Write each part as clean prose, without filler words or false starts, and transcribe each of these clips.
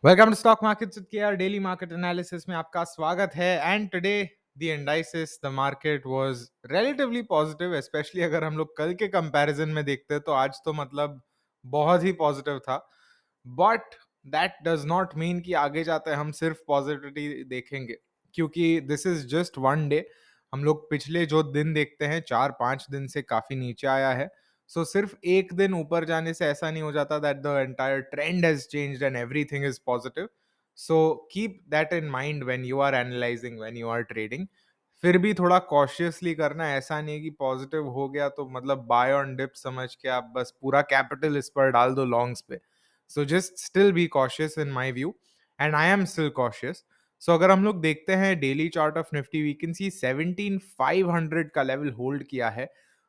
Welcome to stock markets with KR daily market analysis में आपका स्वागत है। And today the indices the market was relatively positive, especially अगर हम लोग कल के कंपैरिजन में देखते हैं तो आज तो मतलब बहुत ही पॉजिटिव था। But that does not mean कि आगे जाते हम सिर्फ पॉजिटिविटी देखेंगे, क्योंकि this is just one day. हम लोग पिछले जो दिन देखते हैं 4-5 दिन से काफी नीचे आया है। सो सिर्फ एक दिन ऊपर जाने से ऐसा नहीं हो जाता that the entire trend has changed and everything is positive. So keep that in mind when you are analysing, when you are trading. फिर भी थोड़ा कॉशियसली करना है। ऐसा नहीं है कि पॉजिटिव हो गया तो मतलब बाय ऑन डिप समझ के आप बस पूरा कैपिटल इस पर डाल दो लॉन्ग्स पे। So just still be cautious in my view, and I am still cautious. So अगर हम लोग देखते हैं daily chart of Nifty, we can see 17,500 का लेवल होल्ड किया है।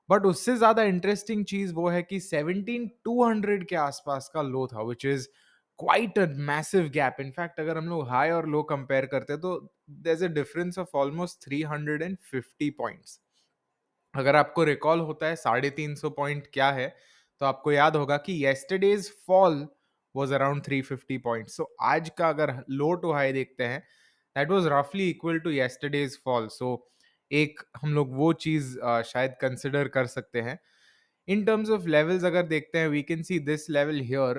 बट उससे ज्यादा इंटरेस्टिंग चीज वो है कि 17,200 के आसपास का लो था, which is quite a massive gap. In fact अगर हम लोग हाई और लो कंपेयर करते हैं तो there is a difference of almost 350 points. अगर आपको रिकॉल होता है 350 पॉइंट क्या है, तो आपको याद होगा कि yesterday's fall was around 350 point. So आज का अगर लो टू हाई देखते हैं, दैट वाज रफली equal to yesterday's fall. So एक हम लोग वो चीज शायद कंसिडर कर सकते हैं। इन टर्म्स ऑफ लेवल्स अगर देखते हैं, we can see this level here,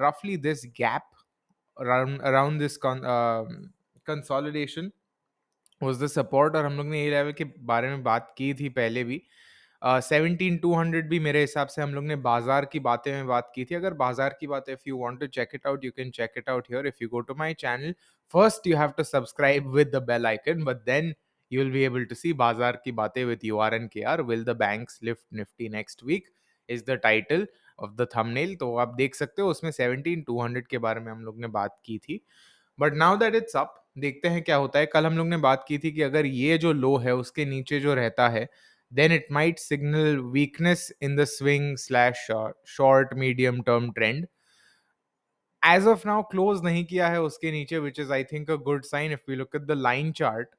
रफली this gap around this consolidation was the support। और हम लोग ने ये लेवल के बारे में बात की थी पहले भी। 17,200 भी मेरे हिसाब से हम लोग ने बाजार की बातें में बात की थी। अगर बाजार की बात, if you want to check it out, you can check it out here. If you go to my channel, first you have to subscribe with the bell icon, but then you will be able to see बाजार की बातें with UR and KR। Will the banks lift Nifty next week is the title of the thumbnail। तो आप देख सकते हो उसमें 17,200 के बारे में हम लोग ने बात की थी। But now that it's up, देखते हैं क्या होता है। कल हम लोग ने बात की थी कि अगर ये जो लो है उसके नीचे जो रहता है, then it might signal weakness in the swing slash short medium term trend। As of now close नहीं किया है उसके नीचे, which is I think a good sign। If we look at the line chart,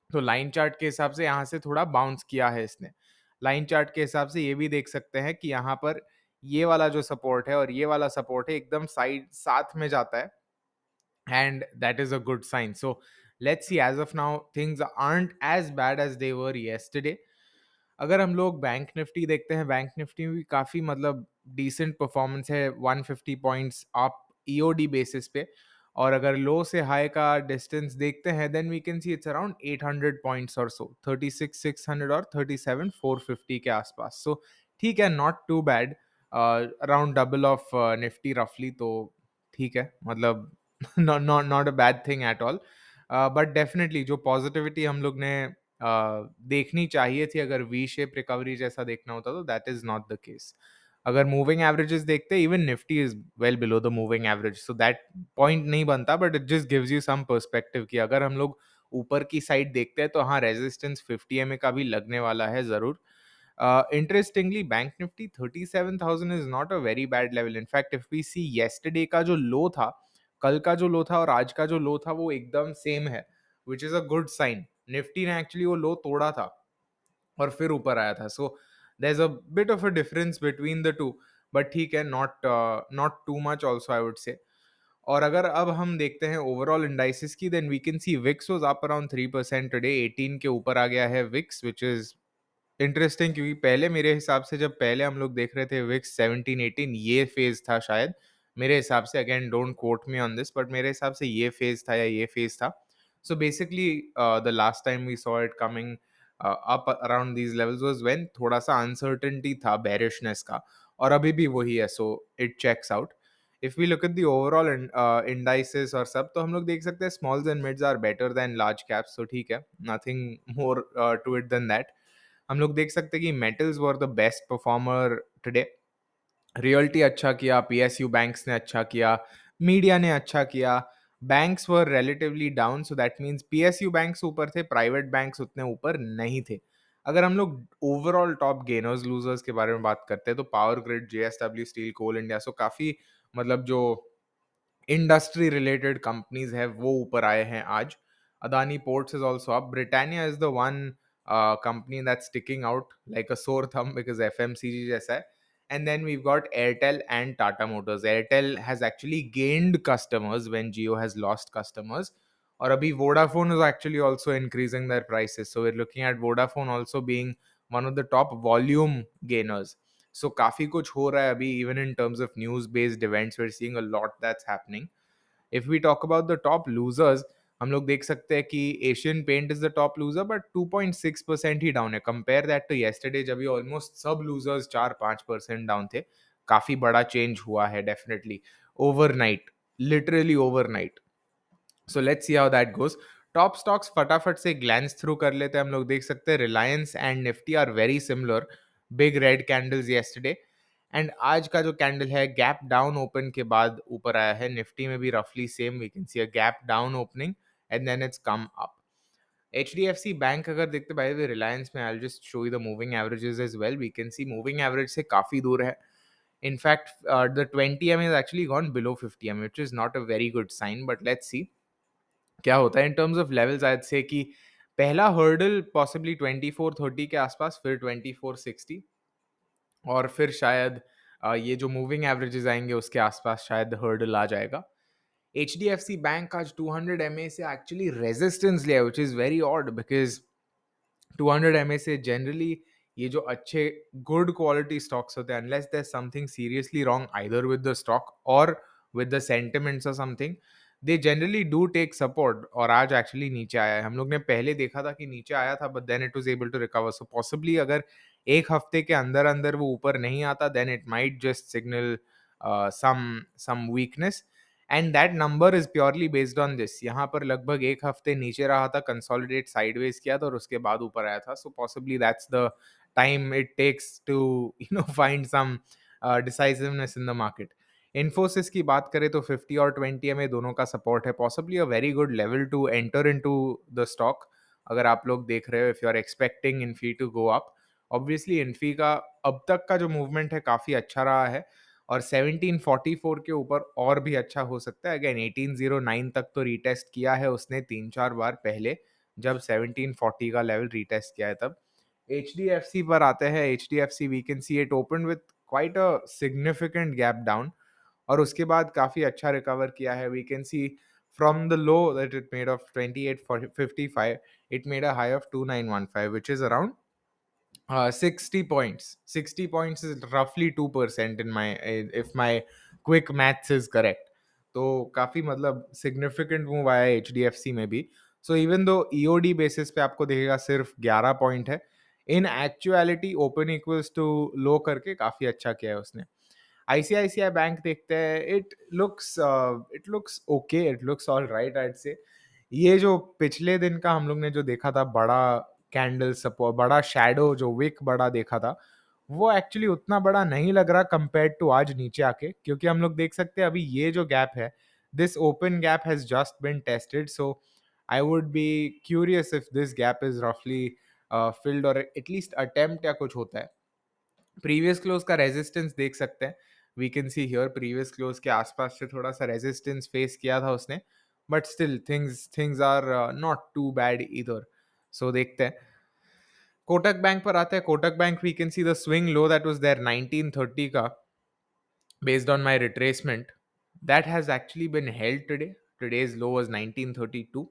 तो line chart के हिसाब से यहाँ से थोड़ा बाउंस किया है इसने। लाइन चार्ट के हिसाब से ये भी देख सकते हैं कि यहाँ पर ये वाला जो सपोर्ट है और ये वाला सपोर्ट है एकदम साइड साथ में जाता है, and that is a good sign। So let's see, as of now things aren't as bad as they were yesterday। अगर हम लोग बैंक निफ्टी देखते हैं, बैंक निफ्टी में भी काफी मतलब डिसेंट परफॉर्मेंस है, 150 पॉइंट्स अप ईओडी बेसिस पे। और अगर लो से हाई का डिस्टेंस देखते हैं, then we can see it's around 800 points और सो, 36,600 और 37,450 के आसपास। सो ठीक है, not too bad, around double of Nifty रफली। तो ठीक है, मतलब not a bad thing at all. But definitely जो पॉजिटिविटी हम लोग ने देखनी चाहिए थी, अगर वी शेप रिकवरी जैसा देखना होता तो that is not the case. अगर मूविंग एवरेजेस देखते, even Nifty is well below the moving average, so that point नहीं बनता। But it just gives you some perspective कि अगर हम लोग ऊपर की साइड देखते हैं तो हाँ, रेजिस्टेंस 50 MA का भी लगने वाला है जरूर। Interestingly bank Nifty 37,000 is not a very bad level. In fact if we see yesterday का जो लो था, कल का जो लो था और आज का जो लो था, वो एकदम सेम है, which is a good sign. Nifty ने एक्चुअली वो लो तोड़ा था और फिर ऊपर आया था। So there is a bit of a difference between the two, but ठीक है, not not too much also I would say. और अगर अब हम देखते हैं ओवरऑल इंडाइसिस की, then we can see VIX was up around 3% today, 18 के ऊपर आ गया है विक्स, विच इज इंटरेस्टिंग। क्योंकि पहले मेरे हिसाब से जब पहले हम लोग देख रहे थे विक्स 17-18, ये फेज था शायद मेरे हिसाब से। Again don't quote me on this, but मेरे हिसाब से ये फेज था या ये फेज था। So basically the last time we saw it coming up around these levels was when थोड़ा सा अनसर्टेनिटी था बेरिशनेस का, और अभी भी वही है। So it checks out. If we look at the overall indices और सब, तो हम लोग देख सकते हैं smalls and mids are better than large caps. तो ठीक है, nothing more to it than that. हम लोग देख सकते हैं कि metals were the best performer today. Realty अच्छा किया, पीएसयू बैंक्स ने अच्छा किया, मीडिया ने अच्छा किया। Banks were relatively down, so that means PSU banks ऊपर थे, प्राइवेट बैंक्स उतने ऊपर नहीं थे। अगर हम लोग ओवरऑल टॉप गेनर्स लूजर्स के बारे में बात करते हैं, तो पावर ग्रिड, जेएसडब्ल्यू स्टील, कोल इंडिया, सो काफी मतलब जो इंडस्ट्री रिलेटेड कंपनीज है वो ऊपर आए हैं आज। Adani ports is also up. Britannia is the one company that sticking out like अ सोर थंब, बिकॉज एफएमसीजी जैसा है। And then we've got Airtel and Tata Motors. Airtel has actually gained customers when Jio has lost customers. Or abhi Vodafone is actually also increasing their prices. So we're looking at Vodafone also being one of the top volume gainers. So काफी कुछ हो रहा है अभी, even in terms of news based events we're seeing a lot that's happening. If we talk about the top losers, हम लोग देख सकते हैं कि Asian Paint is the top loser but 2.6% ही डाउन है. कंपेयर दैट टू येस्टरडे जब ये ऑलमोस्ट सब लूजर्स 4-5% डाउन थे. काफी बड़ा चेंज हुआ है definitely overnight, literally overnight. So let's see how that goes. Top stocks फटाफट से ग्लैंस थ्रू कर लेते हैं. हम लोग देख सकते हैं Reliance and Nifty are very similar. Big red candles yesterday. And आज का जो कैंडल है गैप डाउन ओपन के बाद ऊपर आया है. निफ्टी में भी रफली same, we can see a gap down opening and then it's come up. HDFC bank अगर देखते बाय द वे रिलायंस में, I just show you the moving averages as well. We can see moving average से काफी दूर है. In fact, the 20 m has actually gone below 50 m, which is not a very good sign. But let's see क्या होता है. In terms of levels, I'd say कि पहला hurdle possibly 2430 के आसपास, फिर 2460, और फिर शायद ये जो मूविंग एवरेजेस आएंगे उसके आसपास शायद हर्डल आ जाएगा. HDFC बैंक आज 200 MA से एक्चुअली रेजिस्टेंस लिया, which is very odd because 200 MA से जनरली ये जो अच्छे गुड क्वालिटी स्टॉक्स होते हैं, unless there something seriously wrong either with the stock और विद द सेंटिमेंट्स और something, they generally do take support. और आज एक्चुअली नीचे आया है. हम लोग ने पहले देखा था कि नीचे आया था but then it was able to recover. So possibly अगर एक हफ्ते के अंदर अंदर वो ऊपर नहीं आता, then it might just signal some weakness. And that number is purely based on this. यहाँ पर लगभग एक हफ्ते नीचे रहा था, कंसोलिडेट साइडवेज किया था और उसके बाद ऊपर आया था. So possibly that's the time it takes to find some decisiveness in the market. Infosys की बात करें तो 50 और 20 में दोनों का सपोर्ट है. Possibly a very good level to enter into the stock अगर आप लोग देख रहे हो, if you are expecting Infy to go up. Obviously Infy का अब तक का जो मूवमेंट है काफ़ी अच्छा रहा है और 1744 के ऊपर और भी अच्छा हो सकता है. अगेन 1809 तक तो रीटेस्ट किया है उसने 3-4 बार पहले, जब 1740 का लेवल रीटेस्ट किया है तब. HDFC पर आते हैं. HDFC we can see it open with quite a significant gap down और उसके बाद काफ़ी अच्छा रिकवर किया है. We can see from the low that it made of 2855, it made a high of 2915 which is around 60 points. 60 points is roughly 2% in my, if my quick maths is correct. तो काफ़ी मतलब significant move आया है HDFC में भी. So even though EOD basis पे आपको देखेगा सिर्फ 11 पॉइंट है, इन actuality open equals to low करके काफ़ी अच्छा किया है उसने. ICICI बैंक देखते हैं. It looks okay, it looks all right I'd say. ये जो पिछले दिन का हम लोग ने जो देखा था बड़ा कैंडल सपोर्ट, बड़ा शैडो जो विक बड़ा देखा था, वो एक्चुअली उतना बड़ा नहीं लग रहा कंपेयर्ड टू आज नीचे आके. क्योंकि हम लोग देख सकते हैं अभी ये जो गैप है, this open gap has just been tested. So I would be curious if this gap is रफली फिल्ड और एटलीस्ट अटेम्प्ट या कुछ होता है. प्रीवियस क्लोज का रेजिस्टेंस देख सकते हैं. We can see here previous close के आसपास से थोड़ा सा रेजिस्टेंस फेस किया था उसने, but still things are not too bad इधर. सो देखते हैं. कोटक बैंक पर आते हैं. Kotak Bank we can see the swing low that was there 1930 का, based on my retracement, that has actually been held today. Today's low was 1932.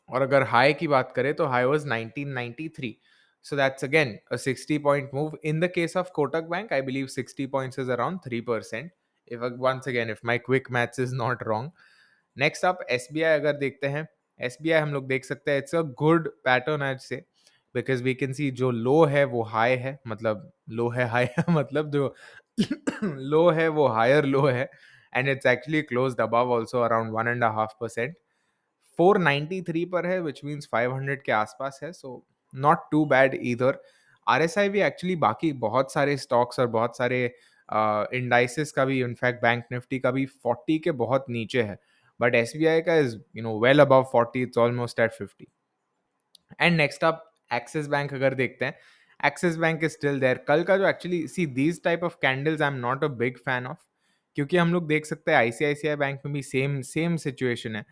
और अगर हाई की बात करें तो high was 1993. So that's again a 60-point move. In the case of Kotak Bank, I believe 60 points is around 3%. If once again, if my quick maths is not wrong. Next up SBI अगर देखते हैं. SBI हम लोग देख सकते हैं it's a good pattern आज से, बिकॉज वी कैन सी जो लो है वो हाई है, मतलब लो है हाई है मतलब जो लो है वो हायर लो है, and it's actually closed above also around 1.5%. 493 पर है विच मीन्स 500 के आसपास है. सो नॉट टू बैड इधर. RSI भी एक्चुअली बाकी बहुत सारे स्टॉक्स और बहुत सारे इंडाइसिस का भी, इनफैक्ट बैंक निफ्टी का भी 40 के बहुत नीचे है. बट SBI का is well above 40, it's almost at 50. And next up Axis Bank अगर देखते हैं. Axis Bank is still there. कल का जो actually see these type of candles I am not a big fan of, क्योंकि हम लोग देख सकते हैं ICICI बैंक में भी सेम सेम सिचुएशन है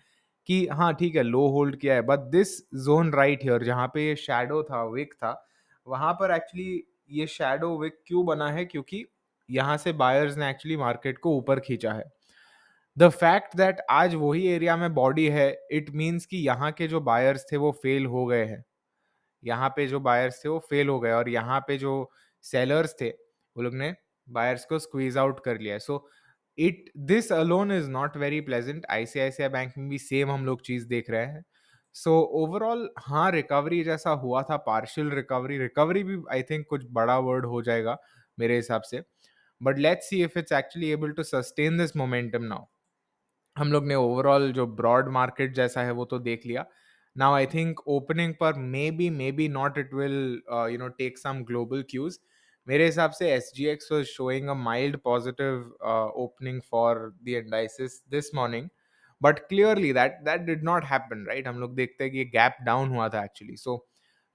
कि हाँ ठीक है लो होल्ड किया है, but this zone right here जहाँ पे ये शैडो था, विक था, वहां पर एक्चुअली ये शैडो विक क्यों बना है, क्योंकि यहाँ से बायर्स ने एक्चुअली मार्केट को ऊपर खींचा है। द फैक्ट दैट आज वही एरिया में बॉडी है, इट मीन्स कि यहाँ के जो बायर्स थे वो फेल हो गए हैं। यहाँ पे जो बायर्स थे वो फेल हो गए और यहाँ पे जो सेलर्स थे वो लोग ने बायर्स को स्क्वीज आउट कर लिया है। So it this alone is not very pleasant. ICICI bank में भी सेम हम लोग चीज देख रहे हैं। सो ओवरऑल हाँ, रिकवरी जैसा हुआ था, पार्शियल रिकवरी, रिकवरी भी आई थिंक कुछ बड़ा वर्ड हो जाएगा मेरे हिसाब से। But let's see if it's actually able to sustain this momentum now. हम लोग ने ओवरऑल जो ब्रॉड मार्केट जैसा है वो तो देख लिया। नाउ आई थिंक ओपनिंग पर may be not it will take some global cues. मेरे हिसाब से S G X was showing a mild positive opening for the indices this morning, but clearly that that did not happen, right. हम लोग देखते हैं कि ये gap down हुआ था actually. So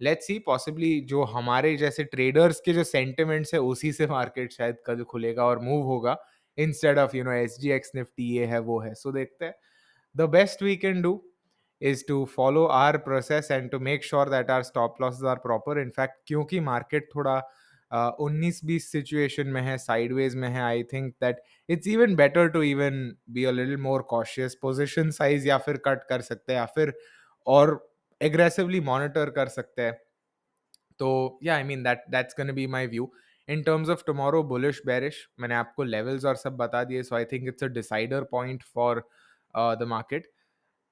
let's see, possibly जो हमारे जैसे ट्रेडर्स के जो सेंटिमेंट्स है उसी से मार्केट शायद कल खुलेगा और मूव होगा, instead of S G X Nifty ये है वो है। सो देखते हैं। The best we can do is to follow our process and to make sure that our stop losses are proper. In fact, क्योंकि मार्केट थोड़ा 19-20 सिचुएशन में है, साइडवेज में है, I think that it's even better to even be a little more cautious. Position size या फिर cut कर सकते हैं या फिर और एग्रेसिवली मॉनिटर कर सकते हैं। तो या I mean that's gonna be my view in terms of tomorrow, bullish bearish. मैंने आपको लेवल्स और सब बता दिए। So I think it's a decider point for the market.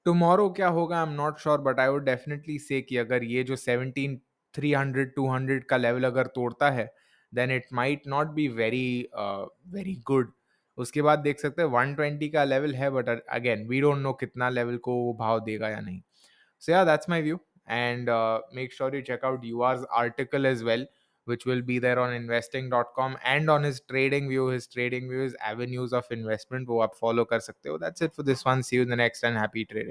Tomorrow क्या होगा I am not sure, but I would definitely say कि अगर ये जो 17 300 200 का लेवल अगर तोड़ता है, then it might not be very very good. उसके बाद देख सकते हैं 120 का लेवल है, but again we don't know कितना लेवल को वो भाव देगा या नहीं। So yeah, that's my view. And make sure you check out UR's article as well, which will be there on investing.com, and on his trading view. His trading view is avenues of investment. वो आप follow कर सकते हो. That's it for this one. See you in the next, and happy trading.